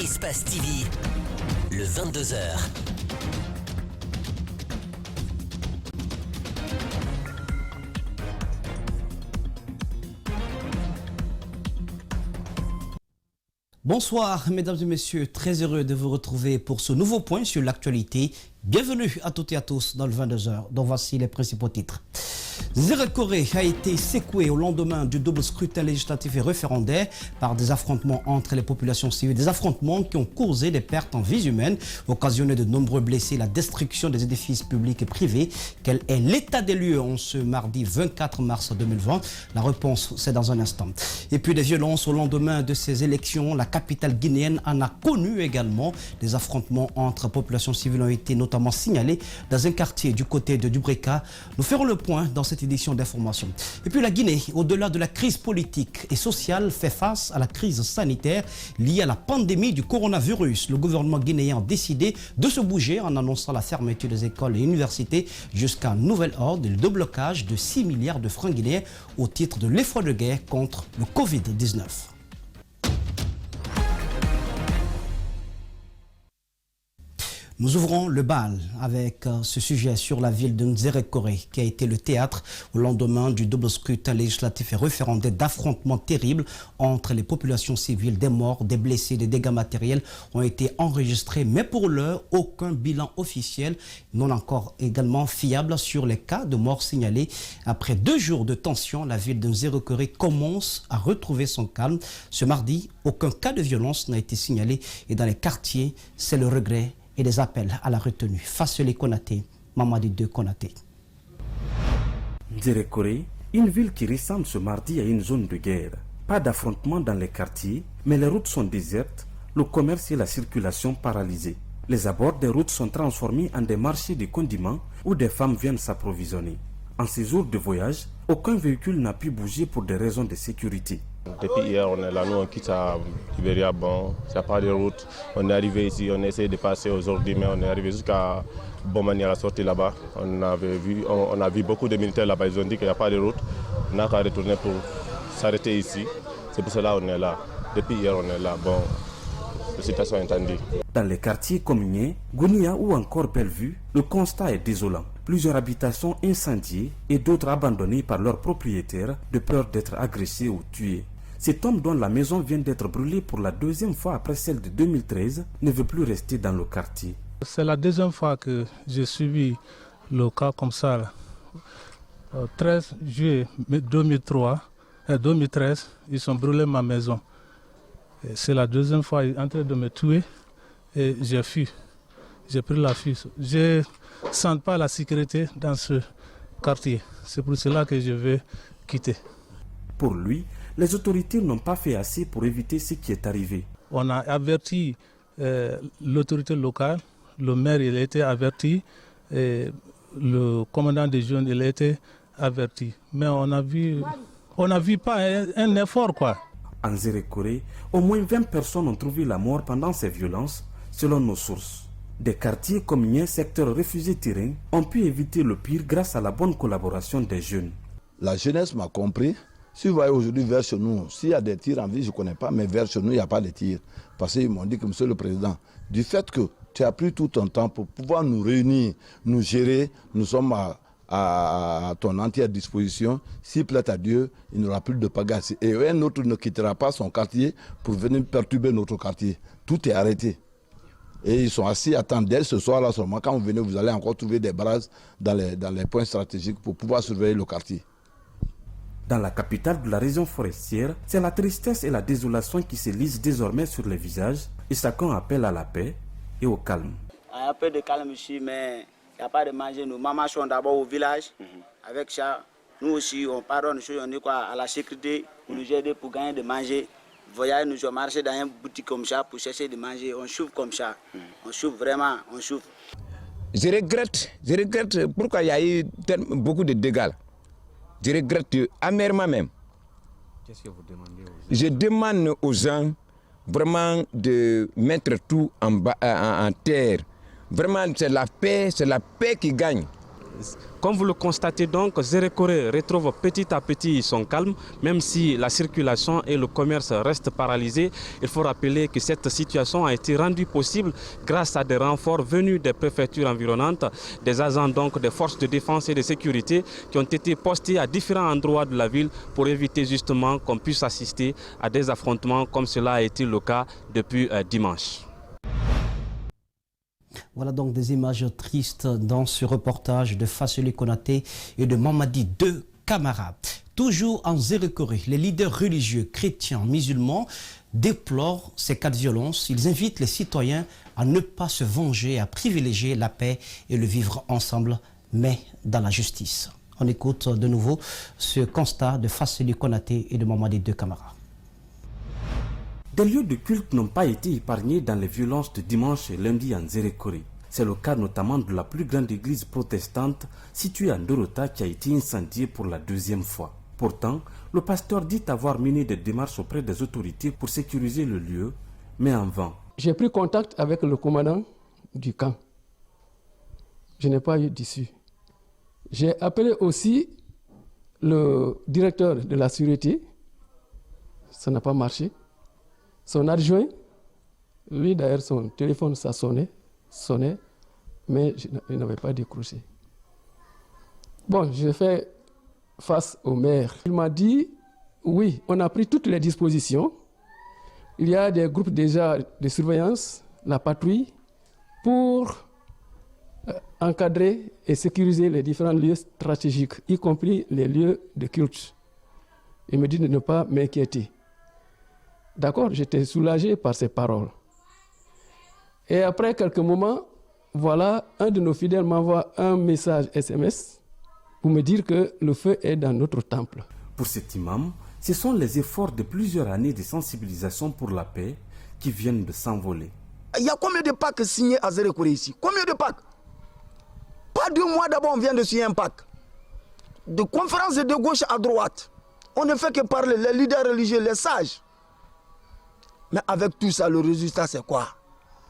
Espace TV, le 22h. Bonsoir mesdames et messieurs, très heureux de vous retrouver pour ce nouveau point sur l'actualité. Bienvenue à toutes et à tous dans le 22h, dont voici les principaux titres. Zérekoré a été secoué au lendemain du double scrutin législatif et référendaire par des affrontements entre les populations civiles, des affrontements qui ont causé des pertes en vies humaines, occasionné de nombreux blessés, la destruction des édifices publics et privés. Quel est l'état des lieux en ce mardi 24 mars 2020? La réponse, c'est dans un instant. Et puis des violences au lendemain de ces élections, la capitale guinéenne en a connu également. Des affrontements entre populations civiles ont été notamment signalés dans un quartier du côté de Dubreka. Nous ferons le point dans cette édition d'information. Et puis la Guinée, au-delà de la crise politique et sociale, fait face à la crise sanitaire liée à la pandémie du coronavirus. Le gouvernement guinéen a décidé de se bouger en annonçant la fermeture des écoles et universités jusqu'à nouvel ordre et le déblocage de 6 milliards de francs guinéens au titre de l'effort de guerre contre le Covid-19. Nous ouvrons le bal avec ce sujet sur la ville de Zérekoré qui a été le théâtre au lendemain du double scrutin législatif et référendaire d'affrontements terribles entre les populations civiles. Des morts, des blessés, des dégâts matériels ont été enregistrés, mais pour l'heure, aucun bilan officiel, non encore également fiable sur les cas de morts signalés. Après 2 jours de tension, la ville de Zérekoré commence à retrouver son calme. Ce mardi, aucun cas de violence n'a été signalé et dans les quartiers, c'est le regret et des appels à la retenue. Fasseli Konaté, Mamadi 2 Konaté. Zérekoré, une ville qui ressemble ce mardi à une zone de guerre. Pas d'affrontement dans les quartiers, mais les routes sont désertes, le commerce et la circulation paralysés. Les abords des routes sont transformés en des marchés de condiments où des femmes viennent s'approvisionner. En ces jours de voyage, aucun véhicule n'a pu bouger pour des raisons de sécurité. Depuis hier, on est là, nous on quitte à Libéria, bon, il n'y a pas de route. On est arrivé ici, on essaie de passer aujourd'hui, mais on est arrivé jusqu'à Bomani à la sortie là-bas. On a vu beaucoup de militaires là-bas, ils ont dit qu'il n'y a pas de route. On n'a qu'à retourner pour s'arrêter ici. C'est pour cela qu'on est là. Depuis hier, on est là, bon, la situation est tendue. Dans les quartiers communés, Gounia ou encore Bellevue, le constat est désolant. Plusieurs habitations incendiées et d'autres abandonnées par leurs propriétaires de peur d'être agressés ou tués. Cet homme dont la maison vient d'être brûlée pour la 2e fois après celle de 2013 ne veut plus rester dans le quartier. C'est la 2e fois que j'ai subi le cas comme ça. Là. 13 juillet 2013, ils ont brûlé ma maison. C'est la 2e fois qu'ils sont en train de me tuer et j'ai fui. J'ai pris la fuite. Je ne sens pas la sécurité dans ce quartier. C'est pour cela que je vais quitter. Pour lui, les autorités n'ont pas fait assez pour éviter ce qui est arrivé. On a averti l'autorité locale, le maire il a été averti, et le commandant des jeunes il a été averti. Mais on n'a vu pas un effort quoi. En Zérekoré, au moins 20 personnes ont trouvé la mort pendant ces violences, selon nos sources. Des quartiers comme Nien, secteur réfugié terrain, ont pu éviter le pire grâce à la bonne collaboration des jeunes. La jeunesse m'a compris. Si vous voyez aujourd'hui vers chez nous, s'il y a des tirs en ville, je ne connais pas, mais vers chez nous, il n'y a pas de tirs. Parce qu'ils m'ont dit que, monsieur le président, du fait que tu as pris tout ton temps pour pouvoir nous réunir, nous gérer, nous sommes à ton entière disposition. S'il plaît à Dieu, il n'y aura plus de pagasse. Et un autre ne quittera pas son quartier pour venir perturber notre quartier. Tout est arrêté. Et ils sont assis, attendent dès ce soir-là seulement. Quand vous venez, vous allez encore trouver des braises dans les points stratégiques pour pouvoir surveiller le quartier. Dans la capitale de la région forestière, c'est la tristesse et la désolation qui se lisent désormais sur les visages et chacun appelle à la paix et au calme. Il y a un peu de calme ici, mais il n'y a pas de manger. Nos mamans sont d'abord au village. Avec ça, nous aussi, on pardonne, on est quoi, à la sécurité pour nous aider pour gagner de manger. Voyez, nous avons marché dans une boutique comme ça pour chercher de manger. On souffre comme ça. On souffre vraiment, on souffre. Je regrette pourquoi il y a eu beaucoup de dégâts. Je regrette amèrement même. Qu'est-ce que vous demandez aux gens? Je demande aux gens vraiment de mettre tout en terre. Vraiment, c'est la paix qui gagne. Comme vous le constatez donc, Zérékoré retrouve petit à petit son calme, même si la circulation et le commerce restent paralysés. Il faut rappeler que cette situation a été rendue possible grâce à des renforts venus des préfectures environnantes, des agents donc des forces de défense et de sécurité qui ont été postés à différents endroits de la ville pour éviter justement qu'on puisse assister à des affrontements comme cela a été le cas depuis dimanche. Voilà donc des images tristes dans ce reportage de Fasseli Konaté et de Mamadi deux Camara. Toujours en Zérékoré, les leaders religieux, chrétiens, musulmans déplorent ces cas de violence. Ils invitent les citoyens à ne pas se venger, à privilégier la paix et le vivre ensemble, mais dans la justice. On écoute de nouveau ce constat de Fasseli Konaté et de Mamadi deux Camara. Des lieux de culte n'ont pas été épargnés dans les violences de dimanche et lundi en Zérékoré. C'est le cas notamment de la plus grande église protestante située en Dorota qui a été incendiée pour la deuxième fois. Pourtant, le pasteur dit avoir mené des démarches auprès des autorités pour sécuriser le lieu, mais en vain. J'ai pris contact avec le commandant du camp. Je n'ai pas eu d'issue. J'ai appelé aussi le directeur de la sûreté. Ça n'a pas marché. Son adjoint, lui d'ailleurs son téléphone ça sonnait, mais il n'avait pas décroché. Bon, j'ai fait face au maire. Il m'a dit, oui, on a pris toutes les dispositions. Il y a des groupes déjà de surveillance, la patrouille, pour encadrer et sécuriser les différents lieux stratégiques, y compris les lieux de culte. Il me dit de ne pas m'inquiéter. D'accord, j'étais soulagé par ces paroles. Et après quelques moments, voilà, un de nos fidèles m'envoie un message SMS pour me dire que le feu est dans notre temple. Pour cet imam, ce sont les efforts de plusieurs années de sensibilisation pour la paix qui viennent de s'envoler. Il y a combien de packs signés à Zérékoré ici? Combien de packs? Pas 2 mois d'abord, on vient de signer un pacte. De conférences de gauche à droite. On ne fait que parler, les leaders religieux, les sages. Mais avec tout ça, le résultat, c'est quoi?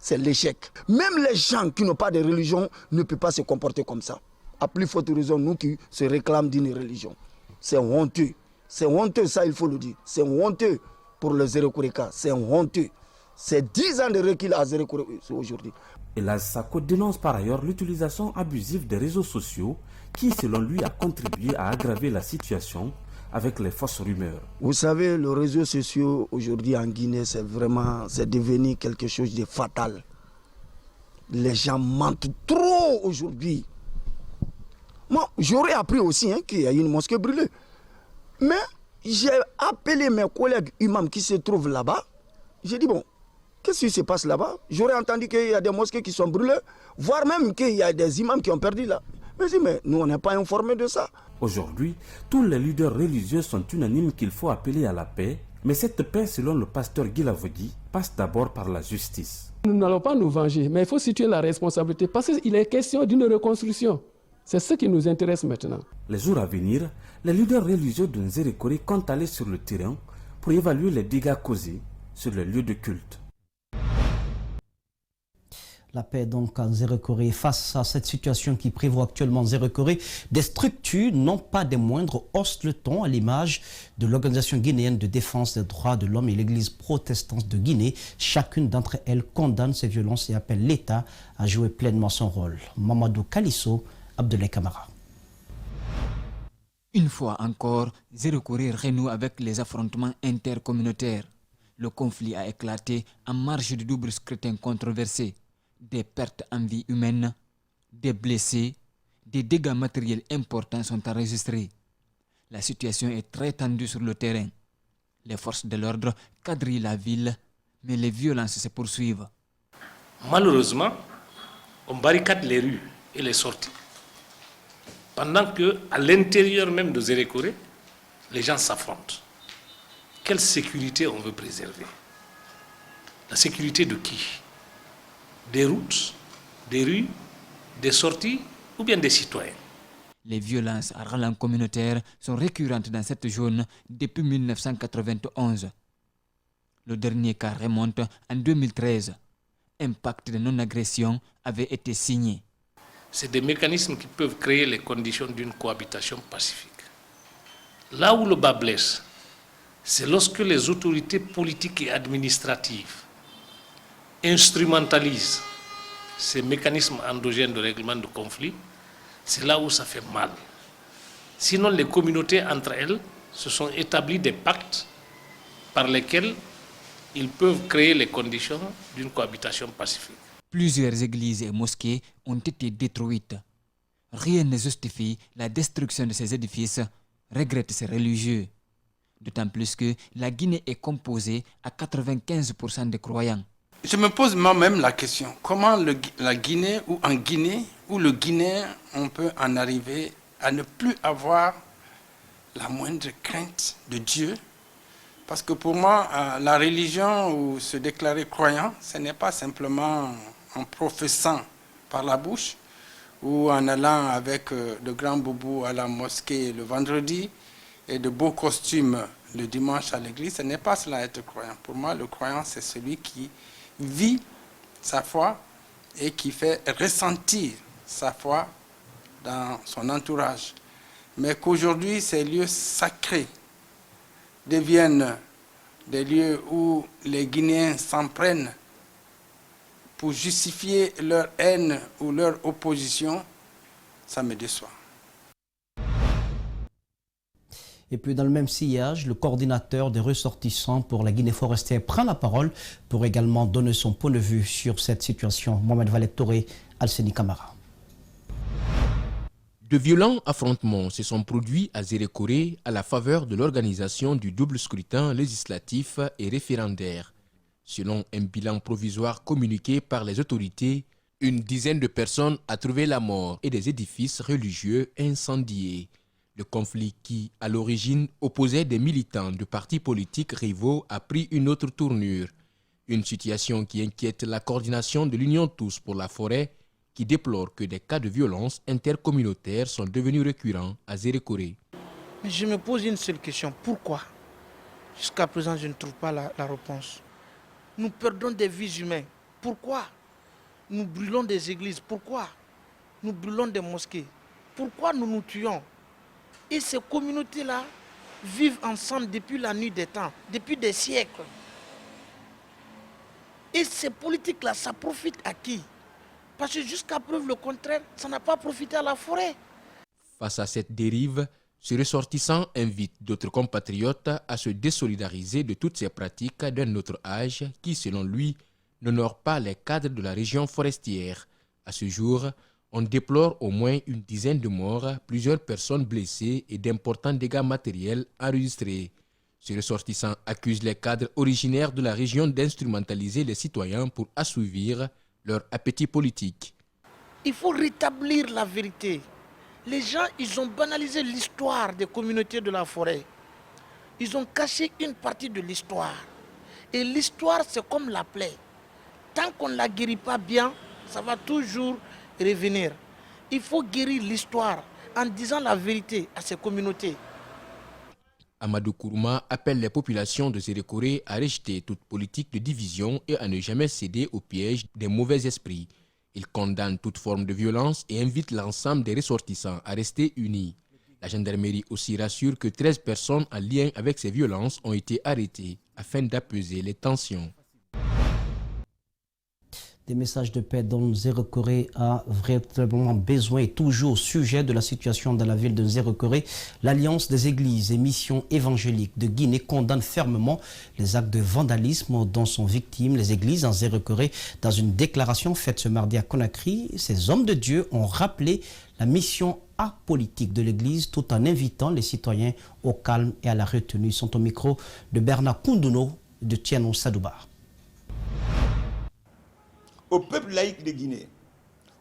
C'est l'échec. Même les gens qui n'ont pas de religion ne peuvent pas se comporter comme ça. À plus forte raison, nous qui se réclament d'une religion. C'est honteux. C'est honteux, ça, il faut le dire. C'est honteux pour le Zérékoréka. C'est honteux. C'est 10 ans de recul à Zérékoré aujourd'hui. El Sako dénonce par ailleurs l'utilisation abusive des réseaux sociaux qui, selon lui, a contribué à aggraver la situation avec les fausses rumeurs. Vous savez, les réseaux sociaux aujourd'hui en Guinée, c'est devenu quelque chose de fatal. Les gens mentent trop aujourd'hui. Moi, j'aurais appris aussi qu'il y a une mosquée brûlée. Mais j'ai appelé mes collègues imams qui se trouvent là-bas. J'ai dit, bon, qu'est-ce qui se passe là-bas? J'aurais entendu qu'il y a des mosquées qui sont brûlées, voire même qu'il y a des imams qui ont perdu là. Mais nous, on n'est pas informés de ça. Aujourd'hui, tous les leaders religieux sont unanimes qu'il faut appeler à la paix, mais cette paix, selon le pasteur Guy Lavogui, passe d'abord par la justice. Nous n'allons pas nous venger, mais il faut situer la responsabilité parce qu'il est question d'une reconstruction. C'est ce qui nous intéresse maintenant. Les jours à venir, les leaders religieux de Zérékoré comptent aller sur le terrain pour évaluer les dégâts causés sur les lieux de culte. La paix donc en Zérékoré. Face à cette situation qui prévaut actuellement en Zérékoré, des structures, non pas des moindres, haussent le ton à l'image de l'Organisation guinéenne de défense des droits de l'homme et l'Église protestante de Guinée. Chacune d'entre elles condamne ces violences et appelle l'État à jouer pleinement son rôle. Mamadou Kalisso, Abdoulaye Camara. Une fois encore, Zérékoré renoue avec les affrontements intercommunautaires. Le conflit a éclaté en marge du double scrutin controversé. Des pertes en vie humaine, des blessés, des dégâts matériels importants sont enregistrés. La situation est très tendue sur le terrain. Les forces de l'ordre quadrillent la ville, mais les violences se poursuivent. Malheureusement, on barricade les rues et les sorties. Pendant qu'à l'intérieur même de Zérékoré, les gens s'affrontent. Quelle sécurité on veut préserver? La sécurité de qui? Des routes, des rues, des sorties ou bien des citoyens? Les violences à rallonge communautaire sont récurrentes dans cette zone depuis 1991. Le dernier cas remonte en 2013. Un pacte de non-agression avait été signé. c'est des mécanismes qui peuvent créer les conditions d'une cohabitation pacifique. Là où le bas blesse, c'est lorsque les autorités politiques et administratives instrumentalisent ces mécanismes endogènes de règlement de conflit, c'est là où ça fait mal. Sinon, les communautés entre elles se sont établies des pactes par lesquels ils peuvent créer les conditions d'une cohabitation pacifique. Plusieurs églises et mosquées ont été détruites. Rien ne justifie la destruction de ces édifices, regrettent ces religieux. D'autant plus que la Guinée est composée à 95% de croyants. Je me pose moi-même la question, comment la Guinée ou en Guinée ou le Guinéen, on peut en arriver à ne plus avoir la moindre crainte de Dieu? Parce que pour moi, la religion ou se déclarer croyant, ce n'est pas simplement en professant par la bouche ou en allant avec de grands boubous à la mosquée le vendredi et de beaux costumes le dimanche à l'église. Ce n'est pas cela être croyant. Pour moi, le croyant, c'est celui qui vit sa foi et qui fait ressentir sa foi dans son entourage. Mais qu'aujourd'hui, ces lieux sacrés deviennent des lieux où les Guinéens s'en prennent pour justifier leur haine ou leur opposition, ça me déçoit. Et puis dans le même sillage, le coordinateur des ressortissants pour la Guinée forestière prend la parole pour également donner son point de vue sur cette situation. Mohamed Valek Touré, Alseni Kamara. De violents affrontements se sont produits à Zérékoré à la faveur de l'organisation du double scrutin législatif et référendaire. Selon un bilan provisoire communiqué par les autorités, une dizaine de personnes a trouvé la mort et des édifices religieux incendiés. Le conflit qui, à l'origine, opposait des militants de partis politiques rivaux a pris une autre tournure. Une situation qui inquiète la coordination de l'Union Tous pour la forêt, qui déplore que des cas de violence intercommunautaires sont devenus récurrents à Zérékoré. Mais je me pose une seule question. Pourquoi? Jusqu'à présent, je ne trouve pas la réponse. Nous perdons des vies humaines. Pourquoi? Nous brûlons des églises. Pourquoi? Nous brûlons des mosquées. Pourquoi nous nous tuons? Et ces communautés-là vivent ensemble depuis la nuit des temps, depuis des siècles. Et ces politiques-là, ça profite à qui? Parce que jusqu'à preuve le contraire, ça n'a pas profité à la forêt. Face à cette dérive, ce ressortissant invite d'autres compatriotes à se désolidariser de toutes ces pratiques d'un autre âge qui, selon lui, n'honorent pas les cadres de la région forestière. À ce jour, on déplore au moins une dizaine de morts, plusieurs personnes blessées et d'importants dégâts matériels enregistrés. Ce ressortissant accuse les cadres originaires de la région d'instrumentaliser les citoyens pour assouvir leur appétit politique. Il faut rétablir la vérité. Les gens, ils ont banalisé l'histoire des communautés de la forêt. Ils ont caché une partie de l'histoire. Et l'histoire, c'est comme la plaie. Tant qu'on ne la guérit pas bien, ça va toujours revenir. Il faut guérir l'histoire en disant la vérité à ces communautés. Amadou Kourouma appelle les populations de Zérékoré à rejeter toute politique de division et à ne jamais céder au piège des mauvais esprits. Il condamne toute forme de violence et invite l'ensemble des ressortissants à rester unis. La gendarmerie aussi rassure que 13 personnes en lien avec ces violences ont été arrêtées afin d'apaiser les tensions. Des messages de paix dont Zérékoré a véritablement besoin et toujours sujet de la situation dans la ville de Zérékoré. L'Alliance des églises et missions évangéliques de Guinée condamne fermement les actes de vandalisme dont sont victimes les églises en Zérékoré. Dans une déclaration faite ce mardi à Conakry, ces hommes de Dieu ont rappelé la mission apolitique de l'église tout en invitant les citoyens au calme et à la retenue. Ils sont au micro de Bernard Koundouno de Tiano Sadouba. Au peuple laïque de Guinée,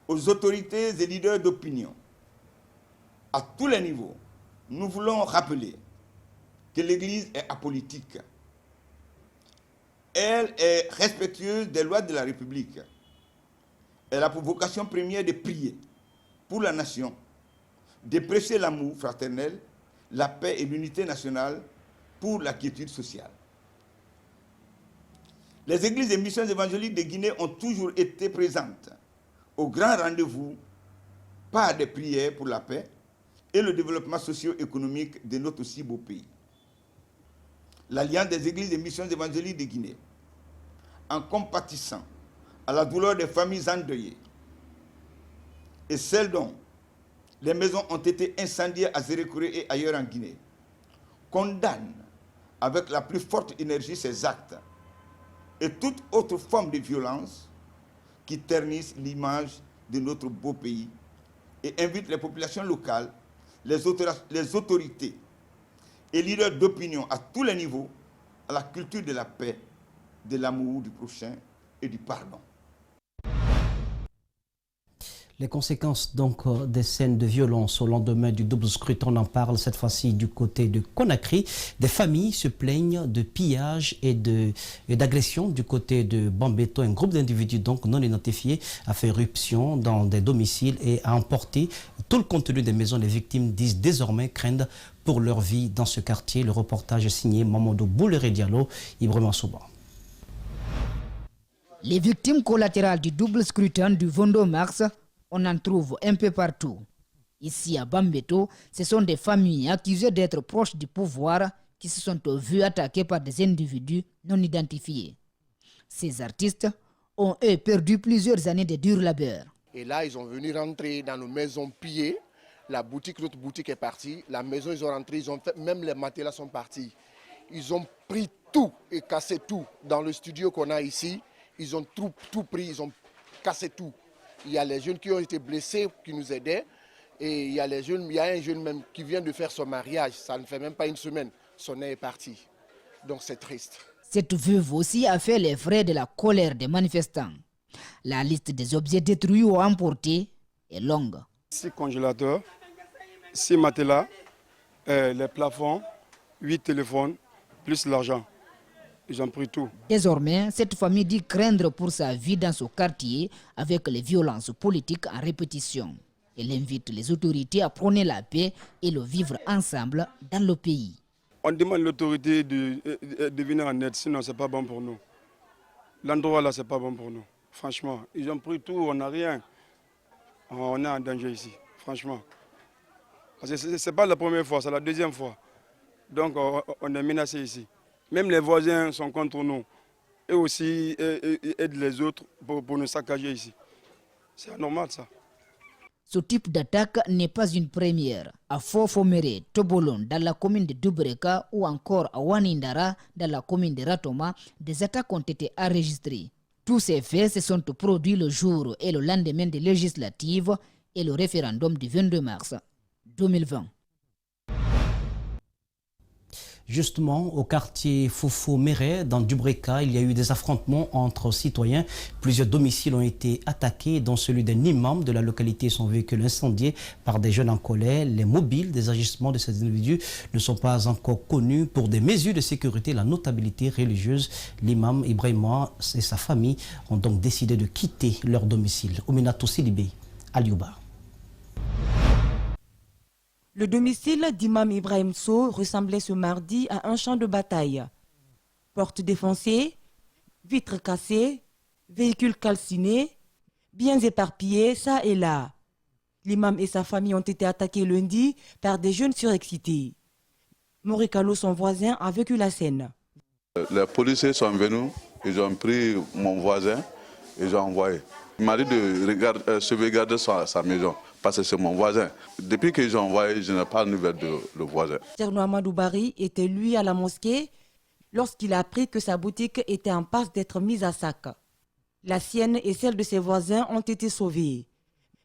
aux autorités et leaders d'opinion, à tous les niveaux, nous voulons rappeler que l'Église est apolitique. Elle est respectueuse des lois de la République. Elle a pour vocation première de prier pour la nation, de prêcher l'amour fraternel, la paix et l'unité nationale pour la quiétude sociale. Les églises et missions évangéliques de Guinée ont toujours été présentes au grand rendez-vous par des prières pour la paix et le développement socio-économique de notre si beau pays. L'Alliance des églises et missions évangéliques de Guinée, en compatissant à la douleur des familles endeuillées et celles dont les maisons ont été incendiées à Zérékoré et ailleurs en Guinée, condamne avec la plus forte énergie ces actes et toute autre forme de violence qui ternissent l'image de notre beau pays et invite les populations locales, les autorités et leaders d'opinion à tous les niveaux à la culture de la paix, de l'amour du prochain et du pardon. Les conséquences donc des scènes de violence au lendemain du double scrutin, on en parle cette fois-ci du côté de Conakry. Des familles se plaignent de pillages et d'agressions du côté de Bambeto. Un groupe d'individus donc non identifiés a fait éruption dans des domiciles et a emporté tout le contenu des maisons. Les victimes disent désormais craindre pour leur vie dans ce quartier. Le reportage est signé Mamadou Bouléré Diallo, Ibrahima Souba. Les victimes collatérales du double scrutin du 22 mars, on en trouve un peu partout. Ici à Bambeto, ce sont des familles accusées d'être proches du pouvoir qui se sont vues attaquées par des individus non identifiés. Ces artistes ont eux perdu plusieurs années de dur labeur. Et là, ils sont venus rentrer dans nos maisons pillées. La boutique, notre boutique est partie. La maison, ils ont rentré, ils ont fait, même les matelas sont partis. Ils ont pris tout et cassé tout. Dans le studio qu'on a ici, ils ont tout pris, ils ont cassé tout. Il y a les jeunes qui ont été blessés, qui nous aidaient. Et il y a un jeune même qui vient de faire son mariage. Ça ne fait même pas une semaine. Son nez est parti. Donc c'est triste. Cette veuve aussi a fait les frais de la colère des manifestants. La liste des objets détruits ou emportés est longue. 6 congélateurs, 6 matelas, les plafonds, 8 téléphones, plus l'argent. Ils ont pris tout. Désormais, cette famille dit craindre pour sa vie dans ce quartier avec les violences politiques en répétition. Elle invite les autorités à prôner la paix et le vivre ensemble dans le pays. On demande à l'autorité de venir en aide, sinon ce n'est pas bon pour nous. L'endroit là, ce n'est pas bon pour nous. Franchement, ils ont pris tout, on n'a rien. On est en danger ici, franchement. Parce que ce n'est pas la première fois, c'est la deuxième fois. Donc on est menacé ici. Même les voisins sont contre nous. Et aussi aident les autres pour nous saccager ici. C'est anormal ça. Ce type d'attaque n'est pas une première. À Fofomere, Tobolon, dans la commune de Dubreka, ou encore à Wanindara, dans la commune de Ratoma, des attaques ont été enregistrées. Tous ces faits se sont produits le jour et le lendemain des législatives et le référendum du 22 mars 2020. Justement, au quartier Fofo-Méré, dans Dubreka, il y a eu des affrontements entre citoyens. Plusieurs domiciles ont été attaqués, dont celui d'un imam de la localité, son véhicule incendié par des jeunes en colère. Les mobiles des agissements de ces individus ne sont pas encore connus. Pour des mesures de sécurité, la notabilité religieuse, l'imam Ibrahima et sa famille ont donc décidé de quitter leur domicile. Ominato Silibé, Aliouba. Le domicile d'Imam Ibrahim Sow ressemblait ce mardi à un champ de bataille. Portes défoncées, vitres cassées, véhicules calcinés, biens éparpillés ça et là. L'imam et sa famille ont été attaqués lundi par des jeunes surexcités. Morikalo, son voisin, a vécu la scène. Les policiers sont venus, ils ont pris mon voisin, ils ont envoyé. Il m'a dit de sauvegarder sa maison. Parce que c'est mon voisin. Depuis qu'ils ont envoyé, je n'ai pas de nouvelles de le voisin. Tierno Amadou Bari était lui à la mosquée lorsqu'il a appris que sa boutique était en passe d'être mise à sac. La sienne et celle de ses voisins ont été sauvées.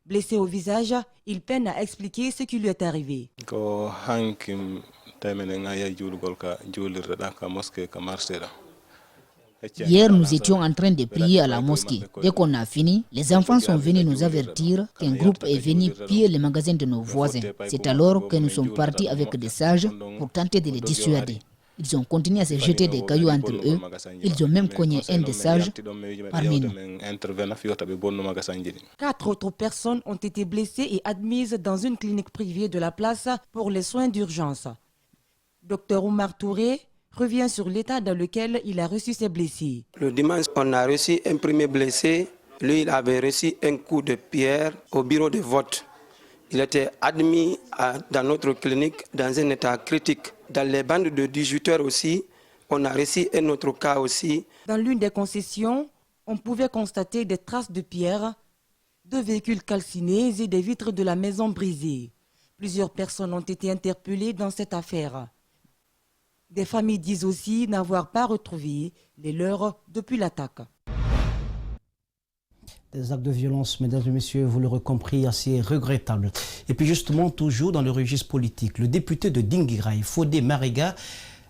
Blessé au visage, il peine à expliquer ce qui lui est arrivé. Hier, nous étions en train de prier à la mosquée. Dès qu'on a fini, les enfants sont venus nous avertir qu'un groupe est venu piller les magasins de nos voisins. C'est alors que nous sommes partis avec des sages pour tenter de les dissuader. Ils ont continué à se jeter des cailloux entre eux. Ils ont même cogné un des sages parmi nous. 4 autres personnes ont été blessées et admises dans une clinique privée de la place pour les soins d'urgence. Dr Oumar Touré revient sur l'état dans lequel il a reçu ses blessés. Le dimanche, on a reçu un premier blessé. Lui, il avait reçu un coup de pierre au bureau de vote. Il était admis dans notre clinique dans un état critique. Dans les bandes de 18 heures aussi, on a reçu un autre cas aussi. Dans l'une des concessions, on pouvait constater des traces de pierres, 2 véhicules calcinés et des vitres de la maison brisées. Plusieurs personnes ont été interpellées dans cette affaire. Des familles disent aussi n'avoir pas retrouvé les leurs depuis l'attaque. Des actes de violence, mesdames et messieurs, vous l'aurez compris, assez regrettables. Et puis justement, toujours dans le registre politique, le député de Dinguiraye, Fodé Mariga,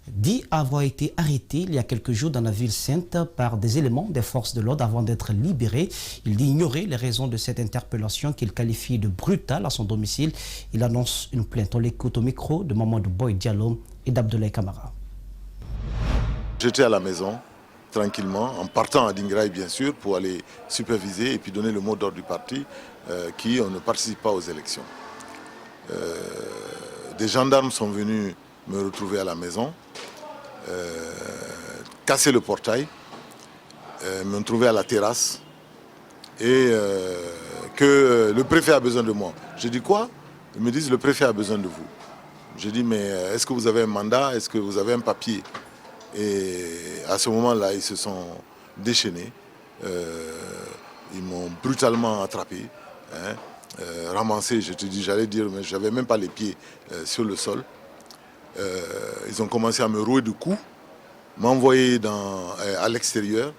dit avoir été arrêté il y a quelques jours dans la ville sainte par des éléments des forces de l'ordre avant d'être libéré. Il dit ignorer les raisons de cette interpellation qu'il qualifie de brutale à son domicile. Il annonce une plainte. On l'écoute au micro de Mamadou Boy Diallo et d'Abdoulaye Kamara. J'étais à la maison, tranquillement, en partant à Dinguiraye bien sûr, pour aller superviser et puis donner le mot d'ordre du parti qui ne participe pas aux élections. Des gendarmes sont venus me retrouver à la maison, casser le portail, me trouver à la terrasse et que le préfet a besoin de moi. J'ai dit quoi? Ils me disent le préfet a besoin de vous. J'ai dit mais est-ce que vous avez un mandat? Est-ce que vous avez un papier? Et à ce moment-là, ils se sont déchaînés. Ils m'ont brutalement attrapé, ramassé, j'allais dire, mais je n'avais même pas les pieds sur le sol. Ils ont commencé à me rouer de coups, m'envoyer à l'extérieur,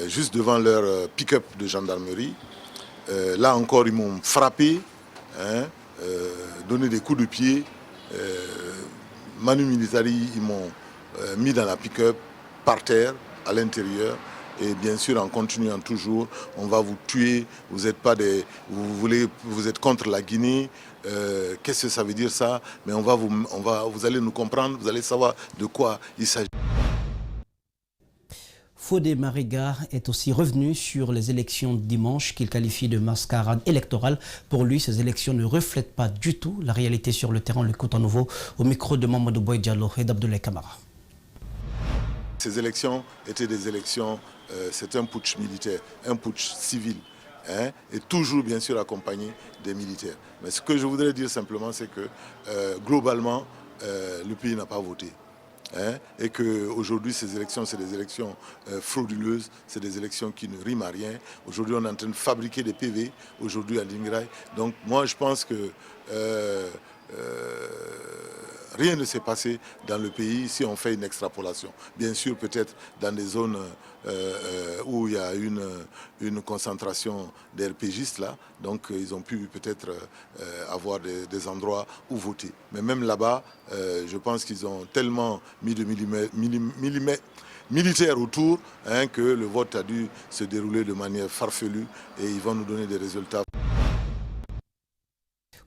juste devant leur pick-up de gendarmerie. Là encore, ils m'ont frappé, donné des coups de pied. Manu Militari, ils m'ont mis dans la pick-up, par terre, à l'intérieur. Et bien sûr, en continuant toujours, on va vous tuer, vous êtes contre la Guinée. Qu'est-ce que ça veut dire ça? Mais vous allez nous comprendre, vous allez savoir de quoi il s'agit. Fodé Mariga est aussi revenu sur les élections de dimanche qu'il qualifie de mascarade électorale. Pour lui, ces élections ne reflètent pas du tout la réalité sur le terrain. On l'écoute à nouveau au micro de Mamadou Boy Diallo et d'Abdoulaye Kamara. Ces élections étaient des élections, c'est un putsch militaire, un putsch civil, et toujours bien sûr accompagné des militaires. Mais ce que je voudrais dire simplement, c'est que globalement, le pays n'a pas voté. Et qu'aujourd'hui, ces élections, c'est des élections frauduleuses, c'est des élections qui ne riment à rien. Aujourd'hui, on est en train de fabriquer des PV, aujourd'hui à Dinguiraye. Donc moi, je pense que rien ne s'est passé dans le pays si on fait une extrapolation. Bien sûr, peut-être dans des zones où il y a une concentration d'RPGistes, là, donc ils ont pu peut-être avoir des endroits où voter. Mais même là-bas, je pense qu'ils ont tellement mis de militaires autour que le vote a dû se dérouler de manière farfelue et ils vont nous donner des résultats.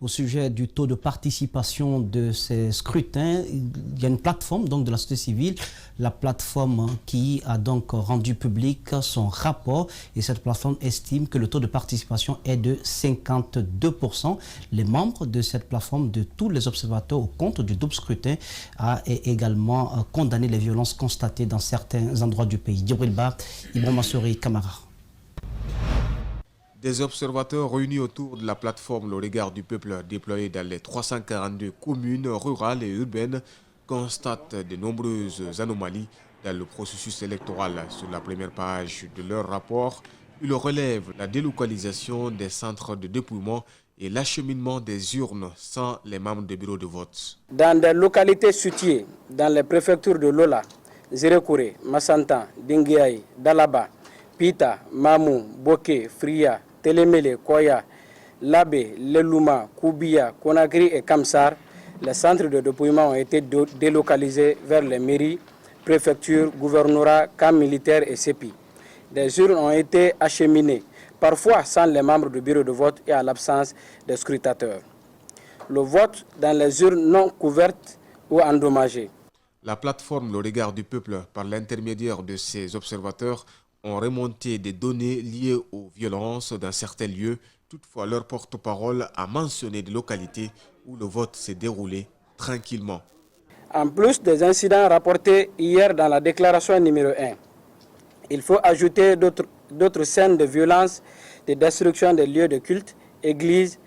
Au sujet du taux de participation de ces scrutins, il y a une plateforme donc, de la société civile, la plateforme qui a donc rendu public son rapport et cette plateforme estime que le taux de participation est de 52%. Les membres de cette plateforme, de tous les observateurs au compte du double scrutin, a également condamné les violences constatées dans certains endroits du pays. Djibril Ba, Ibrahima Souri, Camara. Des observateurs réunis autour de la plateforme Le Regard du Peuple déployée dans les 342 communes rurales et urbaines constatent de nombreuses anomalies dans le processus électoral. Sur la première page de leur rapport, ils relèvent la délocalisation des centres de dépouillement et l'acheminement des urnes sans les membres des bureaux de vote. Dans des localités situées dans les préfectures de Lola, Zérékouré, Massantan, Dinguiraye, Dalaba, Pita, Mamou, Boké, Fria, Télémélé, Koya, Labé, Lelouma, Koubia, Conakry et Kamsar, les centres de dépouillement ont été délocalisés vers les mairies, préfectures, gouvernorats, camps militaires et CEPI. Des urnes ont été acheminées, parfois sans les membres du bureau de vote et à l'absence des scrutateurs. Le vote dans les urnes non couvertes ou endommagées. La plateforme Le Regard du Peuple, par l'intermédiaire de ses observateurs, ont remonté des données liées aux violences dans certains lieux. Toutefois, leur porte-parole a mentionné des localités où le vote s'est déroulé tranquillement. En plus des incidents rapportés hier dans la déclaration numéro 1, il faut ajouter d'autres scènes de violence, de destruction des lieux de culte, églises,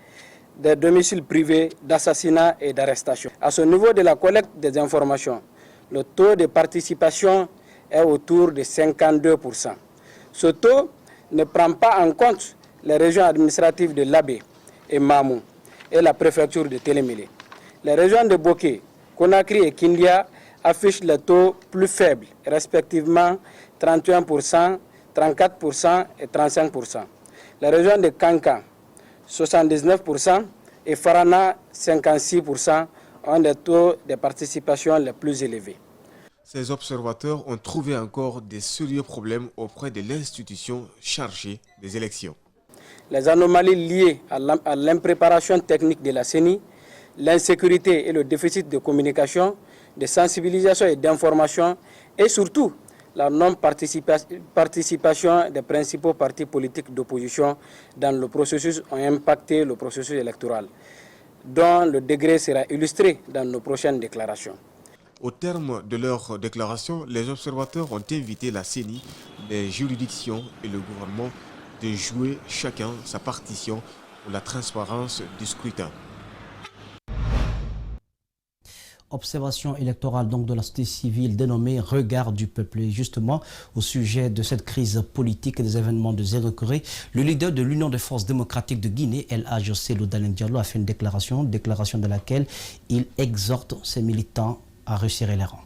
des domiciles privés, d'assassinats et d'arrestations. À ce niveau de la collecte des informations, le taux de participation est autour de 52%. Ce taux ne prend pas en compte les régions administratives de Labé et Mamou et la préfecture de Télémélé. Les régions de Boké, Conakry et Kindia affichent les taux plus faibles, respectivement 31%, 34% et 35%. Les régions de Kanka, 79%, et Farana, 56%, ont des taux de participation les plus élevés. Ces observateurs ont trouvé encore des sérieux problèmes auprès de l'institution chargée des élections. Les anomalies liées à l'impréparation technique de la CENI, l'insécurité et le déficit de communication, de sensibilisation et d'information, et surtout la non-participation des principaux partis politiques d'opposition dans le processus ont impacté le processus électoral, dont le degré sera illustré dans nos prochaines déclarations. Au terme de leur déclaration, les observateurs ont invité la CENI, les juridictions et le gouvernement de jouer chacun sa partition pour la transparence du scrutin. Observation électorale donc de la société civile dénommée Regard du peuple. Et justement, au sujet de cette crise politique et des événements de Zéro Corée, le leader de l'Union des forces démocratiques de Guinée, El Hadj Cellou Dalein Diallo, a fait une déclaration de laquelle il exhorte ses militants à resserrer les rangs.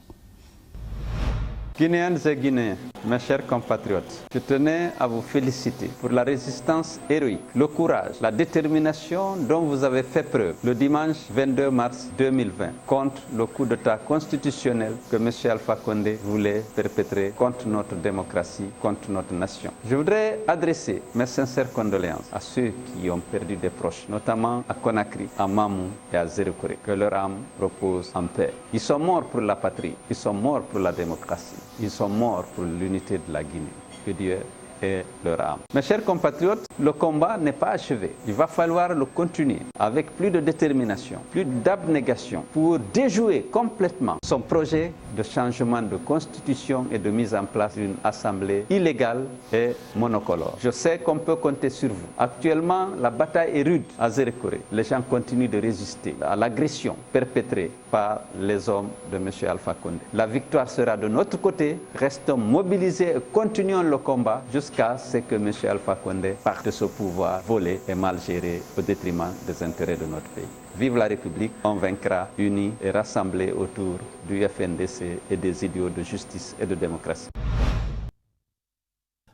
Guinéennes et Guinéens, mes chers compatriotes, je tenais à vous féliciter pour la résistance héroïque, le courage, la détermination dont vous avez fait preuve le dimanche 22 mars 2020 contre le coup d'État constitutionnel que M. Alpha Condé voulait perpétrer contre notre démocratie, contre notre nation. Je voudrais adresser mes sincères condoléances à ceux qui ont perdu des proches, notamment à Conakry, à Mamou et à Zéro Corée. Que leur âme repose en paix. Ils sont morts pour la patrie, ils sont morts pour la démocratie. Ils sont morts pour l'unité de la Guinée. Que Dieu ait leur âme. Mes chers compatriotes, le combat n'est pas achevé. Il va falloir le continuer avec plus de détermination, plus d'abnégation pour déjouer complètement son projet de changement de constitution et de mise en place d'une assemblée illégale et monocolore. Je sais qu'on peut compter sur vous. Actuellement, la bataille est rude à Zéro Corée. Les gens continuent de résister à l'agression perpétrée par les hommes de M. Alpha Condé. La victoire sera de notre côté. Restons mobilisés et continuons le combat jusqu'à ce que M. Alpha Condé parte de ce pouvoir volé et mal géré au détriment des intérêts de notre pays. Vive la République, on vaincra unis et rassemblés autour du FNDC et des idéaux de justice et de démocratie.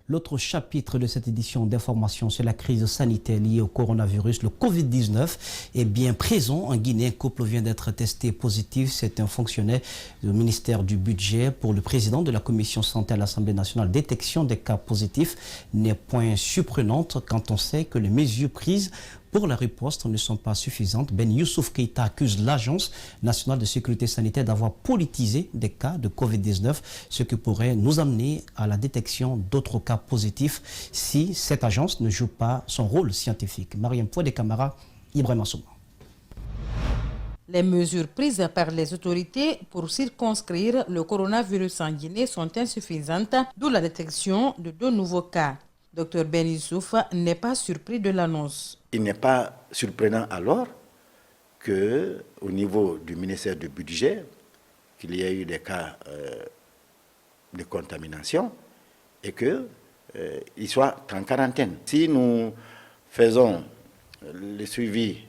L'autre chapitre de cette édition d'information sur la crise sanitaire liée au coronavirus, le Covid-19, est bien présent en Guinée. Un couple vient d'être testé positif. C'est un fonctionnaire du ministère du Budget. Pour le président de la Commission santé à l'Assemblée nationale, détection des cas positifs n'est point surprenante quand on sait que les mesures prises pour la riposte ne sont pas suffisantes. Ben Youssouf Keïta accuse l'Agence nationale de sécurité sanitaire d'avoir politisé des cas de Covid-19, ce qui pourrait nous amener à la détection d'autres cas positifs si cette agence ne joue pas son rôle scientifique. Mariam Fouad des Camara, Ibrahim Assouma. Les mesures prises par les autorités pour circonscrire le coronavirus en Guinée sont insuffisantes, d'où la détection de 2 nouveaux cas. Dr Ben Youssouf n'est pas surpris de l'annonce. Il n'est pas surprenant alors qu'au niveau du ministère du Budget, qu'il y ait eu des cas de contamination et qu'ils soient en quarantaine. Si nous faisons le suivi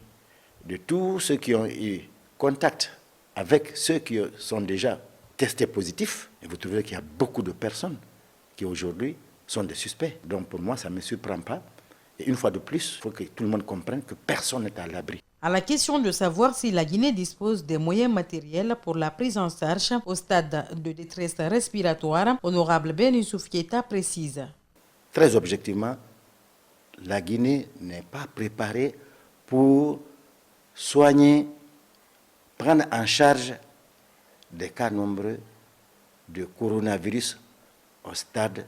de tous ceux qui ont eu contact avec ceux qui sont déjà testés positifs, vous trouverez qu'il y a beaucoup de personnes qui aujourd'hui sont des suspects. Donc pour moi, ça ne me surprend pas. Et une fois de plus, il faut que tout le monde comprenne que personne n'est à l'abri. À la question de savoir si la Guinée dispose des moyens matériels pour la prise en charge au stade de détresse respiratoire, Honorable Ben Youssouf Keïta précise. Très objectivement, la Guinée n'est pas préparée pour soigner, prendre en charge des cas nombreux de coronavirus au stade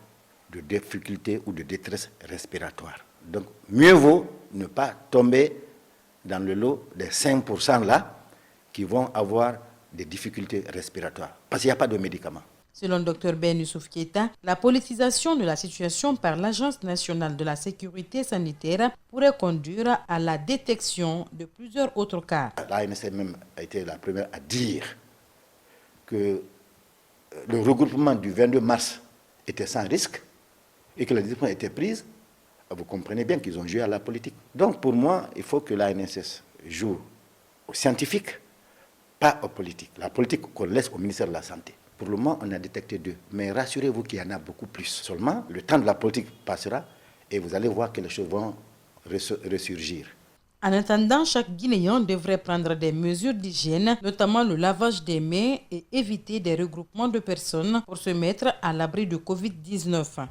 de difficulté ou de détresse respiratoire. Donc, mieux vaut ne pas tomber dans le lot des 5% là qui vont avoir des difficultés respiratoires. Parce qu'il n'y a pas de médicaments. Selon Dr Ben Youssouf Keita, la politisation de la situation par l'Agence nationale de la sécurité sanitaire pourrait conduire à la détection de plusieurs autres cas. L'ANSS même a été la première à dire que le regroupement du 22 mars était sans risque et que la décision était prise. Vous comprenez bien qu'ils ont joué à la politique. Donc pour moi, il faut que l'ANSS joue aux scientifiques, pas aux politiques. La politique qu'on laisse au ministère de la Santé. Pour le moment, on a détecté 2. Mais rassurez-vous qu'il y en a beaucoup plus. Seulement, le temps de la politique passera et vous allez voir que les choses vont ressurgir. En attendant, chaque Guinéen devrait prendre des mesures d'hygiène, notamment le lavage des mains et éviter des regroupements de personnes pour se mettre à l'abri de Covid-19.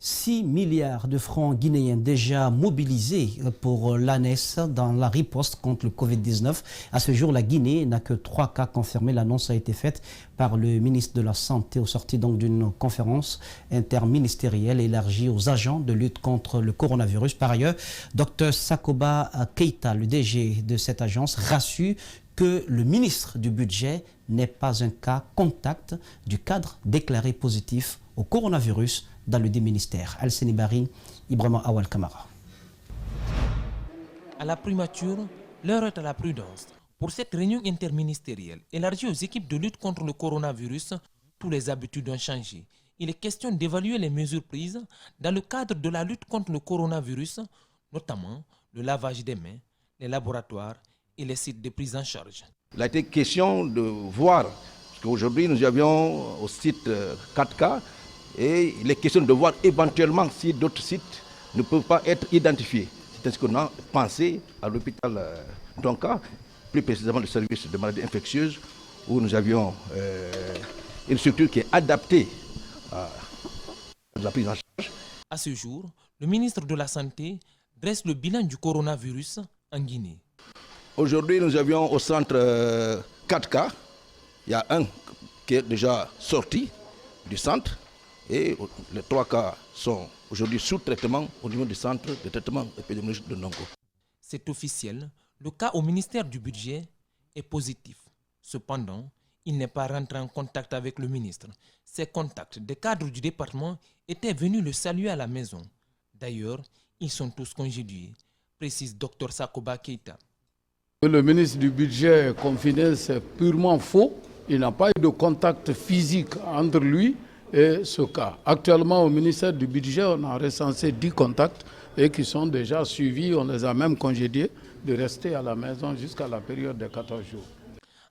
6 milliards de francs guinéens déjà mobilisés pour l'ANS dans la riposte contre le Covid-19. À ce jour, la Guinée n'a que 3 cas confirmés. L'annonce a été faite par le ministre de la Santé au sorti donc d'une conférence interministérielle élargie aux agents de lutte contre le coronavirus. Par ailleurs, Dr Sakoba Keita, le DG de cette agence, rassure que le ministre du Budget n'est pas un cas contact du cadre déclaré positif au coronavirus dans le ministère. Al-Seni Bari, Ibrahima Awal Kamara. À la primature, l'heure est à la prudence. Pour cette réunion interministérielle élargie aux équipes de lutte contre le coronavirus, tous les habitudes ont changé. Il est question d'évaluer les mesures prises dans le cadre de la lutte contre le coronavirus, notamment le lavage des mains, les laboratoires et les sites de prise en charge. Il a été question de voir, parce qu'aujourd'hui nous avions au site 4K, et il est question de voir éventuellement si d'autres sites ne peuvent pas être identifiés. C'est ce qu'on a pensé à l'hôpital Donka, plus précisément le service de maladies infectieuses, où nous avions une structure qui est adaptée à la prise en charge. À ce jour, le ministre de la Santé dresse le bilan du coronavirus en Guinée. Aujourd'hui, nous avions au centre 4 cas. Il y a un qui est déjà sorti du centre. Et les 3 cas sont aujourd'hui sous traitement au niveau du centre de traitement épidémiologique de Nongo. C'est officiel, le cas au ministère du Budget est positif. Cependant, il n'est pas rentré en contact avec le ministre. Ces contacts des cadres du département étaient venus le saluer à la maison. D'ailleurs, ils sont tous congédiés, précise Dr Sakoba Keita. Le ministre du Budget confiné, c'est purement faux. Il n'a pas eu de contact physique entre lui et ce cas. Actuellement, au ministère du Budget, on a recensé 10 contacts et qui sont déjà suivis. On les a même congédiés de rester à la maison jusqu'à la période de 14 jours.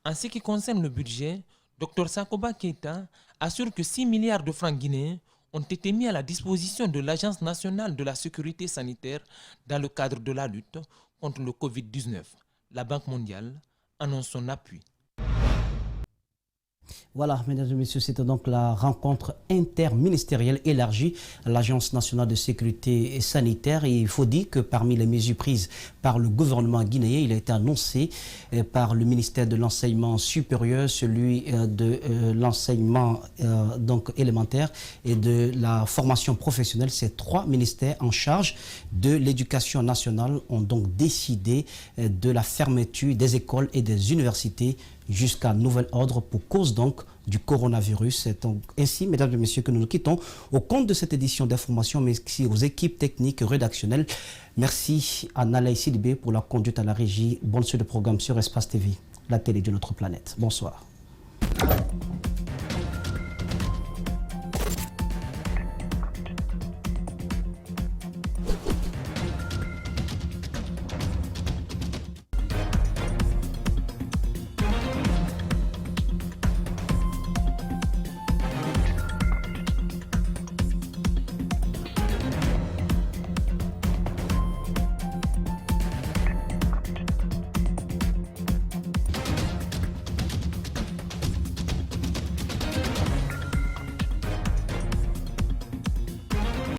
En ce qui concerne le budget, Dr Sakoba Keita assure que 6 milliards de francs guinéens ont été mis à la disposition de l'Agence nationale de la sécurité sanitaire dans le cadre de la lutte contre le Covid-19. La Banque mondiale annonce son appui. Voilà, mesdames et messieurs, c'était donc la rencontre interministérielle élargie à l'Agence nationale de sécurité sanitaire. Et il faut dire que parmi les mesures prises par le gouvernement guinéen, il a été annoncé par le ministère de l'enseignement supérieur, celui de l'enseignement donc élémentaire et de la formation professionnelle. Ces 3 ministères en charge de l'éducation nationale ont donc décidé de la fermeture des écoles et des universités jusqu'à nouvel ordre pour cause donc du coronavirus. C'est donc ainsi, mesdames et messieurs, que nous nous quittons au compte de cette édition d'information, mais aussi aux équipes techniques rédactionnelles. Merci à Nalaï Sidibé pour la conduite à la régie. Bonne suite de programme sur Espace TV, la télé de notre planète. Bonsoir.